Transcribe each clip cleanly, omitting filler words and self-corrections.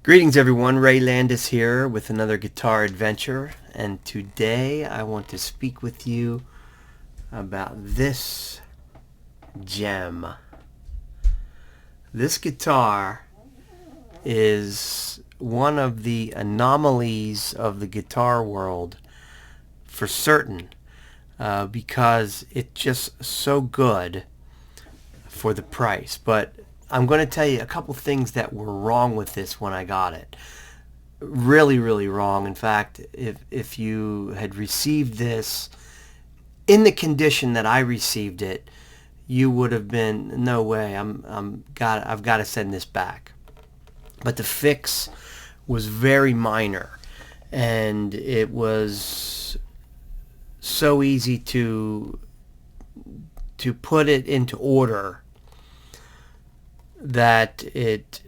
Greetings everyone, Ray Landis here with another guitar adventure, and today I want to speak with you about this gem. This guitar is one of the anomalies of the guitar world for certain, because it's just so good for the price. But I'm going to tell you a couple things that were wrong with this when I got it. Really wrong. In fact, if you had received this in the condition that I received it, you would have been, no way, I've got to send this back. But the fix was very minor, and it was so easy to put it into order that it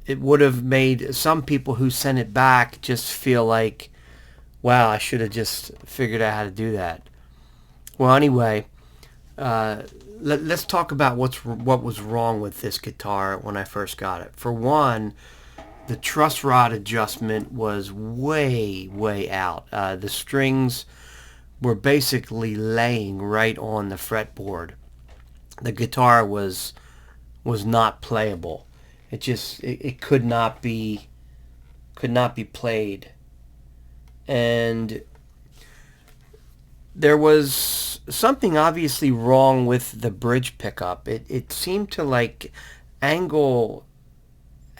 would have made some people who sent it back just feel like, wow, I should have just figured out how to do that. Well, anyway, let's talk about what was wrong with this guitar when I first got it. For one, the truss rod adjustment was way out. The strings were basically laying right on the fretboard. The guitar was not playable. It could not be played. And there was something obviously wrong with the bridge pickup. It seemed to like angle,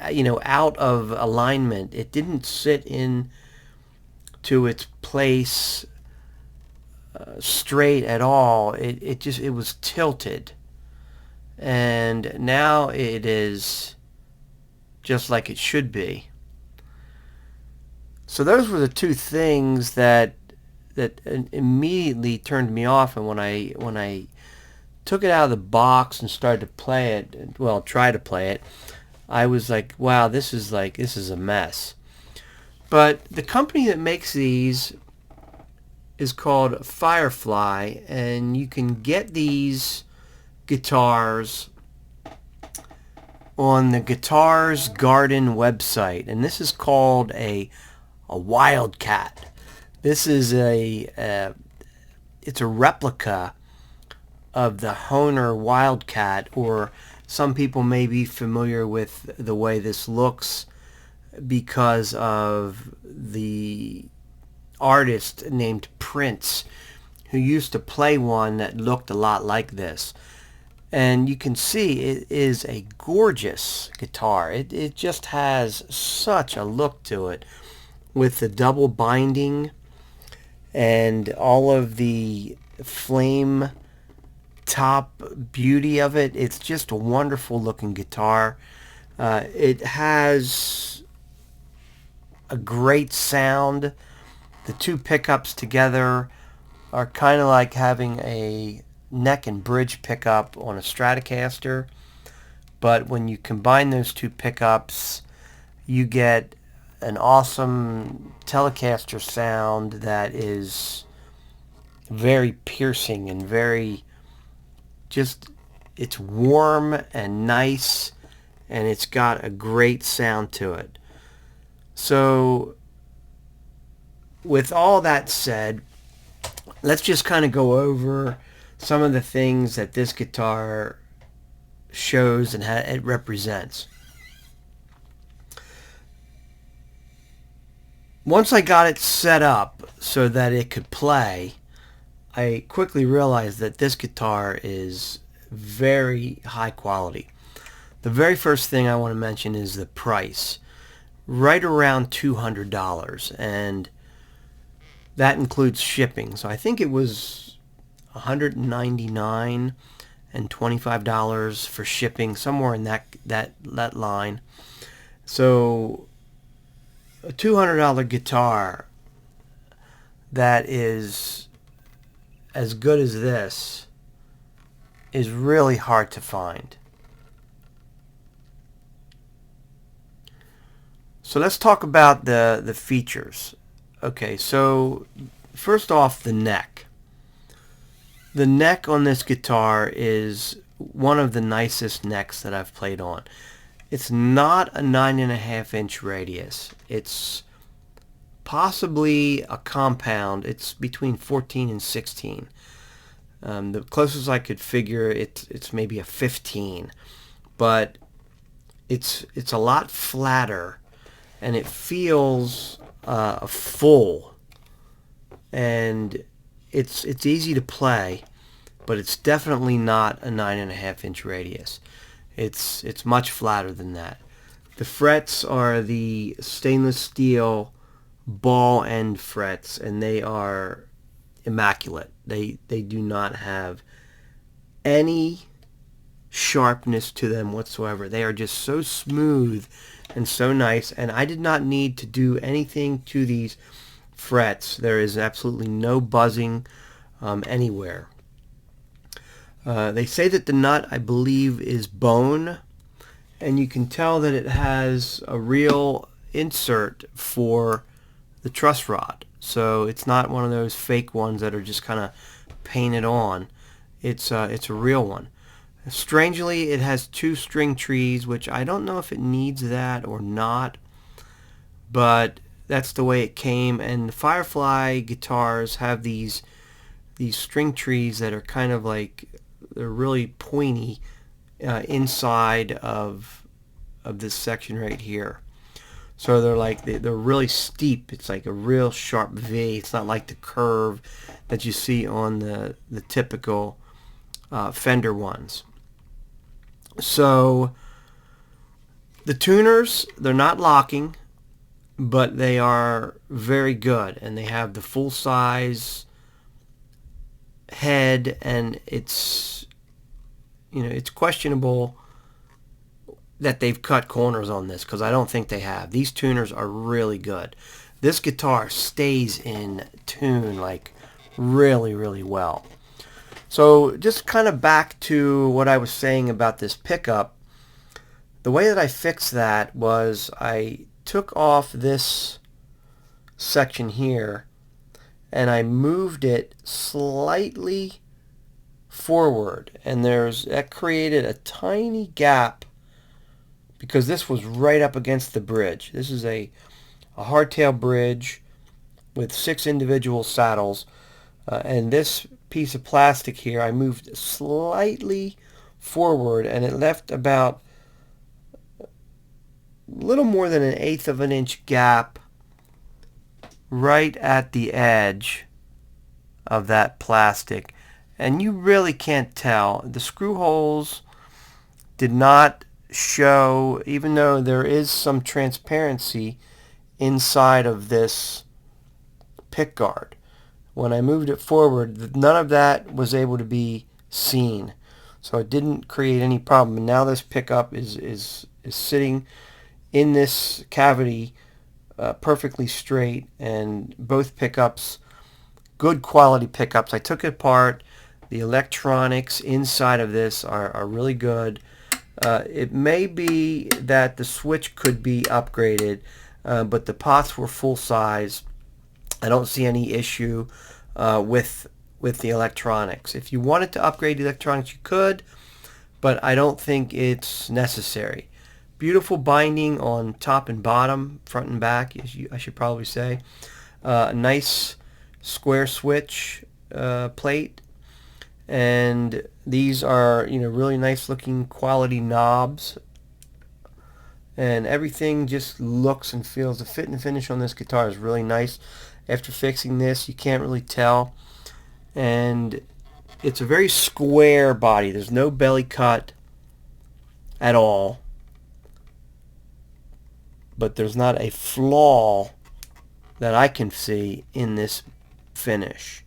out of alignment. It didn't sit in to its place straight at all. It was tilted. And now it is just like it should be. So those were the two things that immediately turned me off. And when I took it out of the box and started to play it, well, try to play it, I was like, wow, this is a mess. But the company that makes these is called Firefly, and you can get these guitars on the Guitars Garden website, and this is called a Wildcat. This is it's a replica of the Hohner Wildcat, or some people may be familiar with the way this looks because of the artist named Prince, who used to play one that looked a lot like this. And you can see it is a gorgeous guitar. It just has such a look to it, with the double binding and all of the flame top beauty of it. It's just a wonderful looking guitar. It has a great sound. The two pickups together are kind of like having a neck and bridge pickup on a Stratocaster, but when you combine those two pickups, you get an awesome Telecaster sound that is very piercing and very it's warm and nice, and it's got a great sound to it. So with all that said, let's just kind of go over some of the things that this guitar shows and it represents. Once I got it set up so that it could play, I quickly realized that this guitar is very high quality. The very first thing I want to mention is the price. Right around $200, and that includes shipping. So I think it was $199 and $25 for shipping, somewhere in that line. So a $200 guitar that is as good as this is really hard to find. So let's talk about the features. Okay, so first off, the neck. The neck on this guitar is one of the nicest necks that I've played on. It's not a 9.5-inch radius. It's possibly a compound. It's between 14 and 16. The closest I could figure, it's maybe a 15, but it's a lot flatter, and it feels full, and it's easy to play, but it's definitely not a 9.5-inch radius. It's much flatter than that. The frets are the stainless steel ball end frets, and they are immaculate. They do not have any sharpness to them whatsoever. They are just so smooth and so nice, and I did not need to do anything to these frets. There is absolutely no buzzing anywhere. They say that the nut, I believe, is bone, and you can tell that it has a real insert for the truss rod. So it's not one of those fake ones that are just kind of painted on. It's a real one. Strangely, it has 2 string trees, which I don't know if it needs that or not, but that's the way it came. And the Firefly guitars have these string trees that are kind of like, they're really pointy inside of this section right here. So they're really steep. It's like a real sharp V. It's not like the curve that you see on the typical Fender ones. So the tuners, they're not locking, but they are very good, and they have the full size head, and it's questionable that they've cut corners on this, because I don't think they have. These tuners are really good. This guitar stays in tune like really, really well. So just kind of back to what I was saying about this pickup. The way that I fixed that was I took off this section here and I moved it slightly forward, and that created a tiny gap because this was right up against the bridge. This is a hardtail bridge with 6 individual saddles, and this piece of plastic here I moved slightly forward, and it left about a little more than 1/8 of an inch gap right at the edge of that plastic, and you really can't tell. The screw holes did not show, even though there is some transparency inside of this pick guard. When I moved it forward, none of that was able to be seen, so it didn't create any problem. And now this pickup is sitting in this cavity perfectly straight, and both pickups, good quality pickups. I took it apart. The electronics inside of this are really good. It may be that the switch could be upgraded, but the pots were full size. I don't see any issue with the electronics. If you wanted to upgrade the electronics, you could, but I don't think it's necessary. Beautiful binding on top and bottom, front and back, I should probably say. Nice square switch plate, and these are really nice looking quality knobs, and everything just looks and feels. The fit and finish on this guitar is really nice. After fixing this, you can't really tell, and it's a very square body. There's no belly cut at all, but there's not a flaw that I can see in this finish.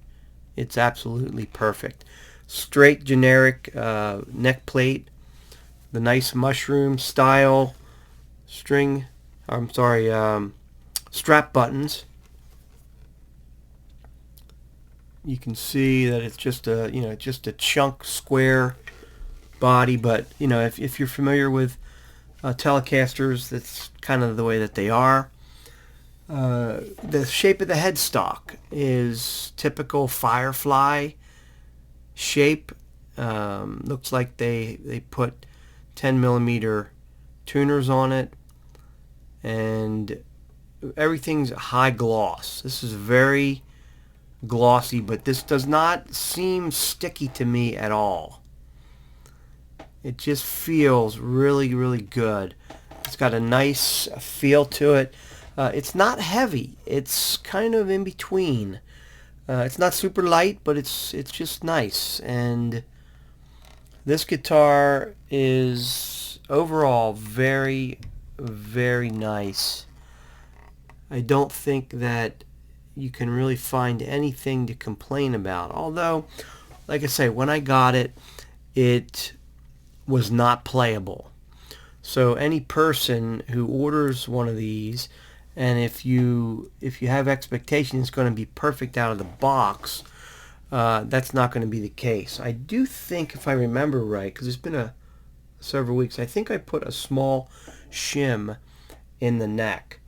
It's absolutely perfect. Straight generic neck plate, the nice mushroom style strap buttons. You can see that it's just a chunk square body, but if you're familiar with Telecasters, that's kind of the way that they are. The shape of the headstock is typical Firefly shape. Looks like they put 10 millimeter tuners on it, and everything's high gloss. This is very glossy, but this does not seem sticky to me at all. It just feels really, really good. It's got a nice feel to it. It's not heavy. It's kind of in between. It's not super light, but it's just nice. And this guitar is overall very, very nice. I don't think that you can really find anything to complain about. Although, like I say, when I got it, it was not playable. So any person who orders one of these, and if you have expectations it's going to be perfect out of the box, that's not going to be the case. I do think, if I remember right, because it's been several weeks, I think I put a small shim in the neck.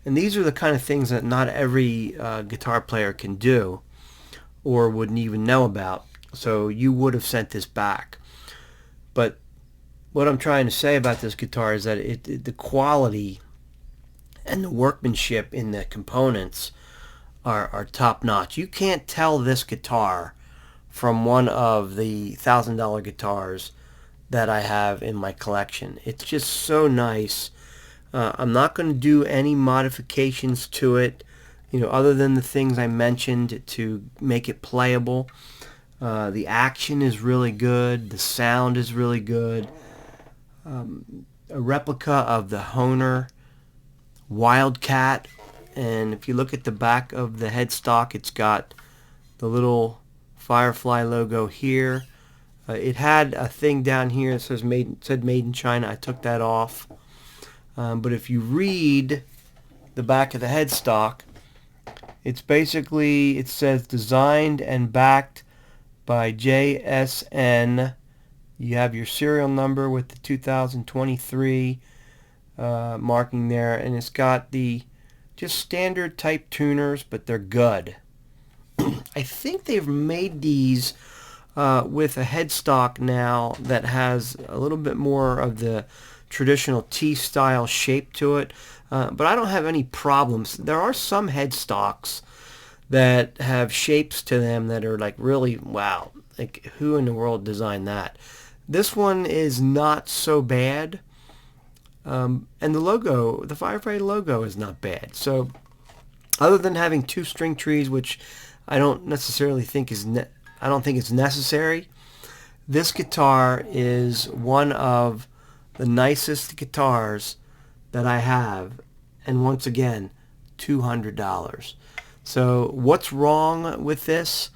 And these are the kind of things that not every guitar player can do or wouldn't even know about. So you would have sent this back. But what I'm trying to say about this guitar is that the quality and the workmanship in the components are top notch. You can't tell this guitar from one of the $1,000 guitars that I have in my collection. It's just so nice. I'm not going to do any modifications to it, other than the things I mentioned to make it playable. The action is really good. The sound is really good. A replica of the Hohner Wildcat, and if you look at the back of the headstock, it's got the little Firefly logo here. It had a thing down here that said made in China. I took that off. But if you read the back of the headstock, it says designed and backed by JSN. You have your serial number with the 2023 marking there, and it's got the just standard type tuners, but they're good. I think they've made these with a headstock now that has a little bit more of the traditional T-style shape to it, but I don't have any problems. There are some headstocks that have shapes to them that are like really, wow, like who in the world designed that? This one is not so bad, and the logo, the Firefly logo, is not bad. So other than having two string trees, which I don't necessarily think I don't think it's necessary, this guitar is one of the nicest guitars that I have, and once again, $200. So what's wrong with this?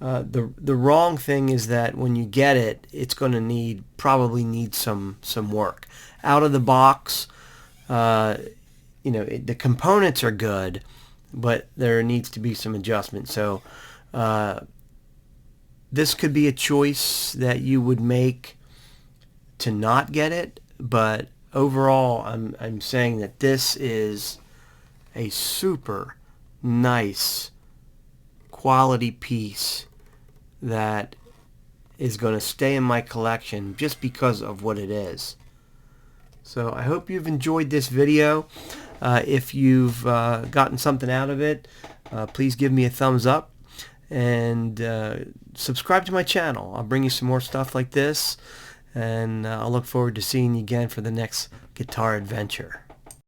The wrong thing is that when you get it, it's going to probably need some work. Out of the box, the components are good, but there needs to be some adjustment. So this could be a choice that you would make to not get it, but overall I'm saying that this is a super nice quality piece that is going to stay in my collection just because of what it is. So I hope you've enjoyed this video. If you've gotten something out of it, please give me a thumbs up and subscribe to my channel. I'll bring you some more stuff like this, and I'll look forward to seeing you again for the next guitar adventure.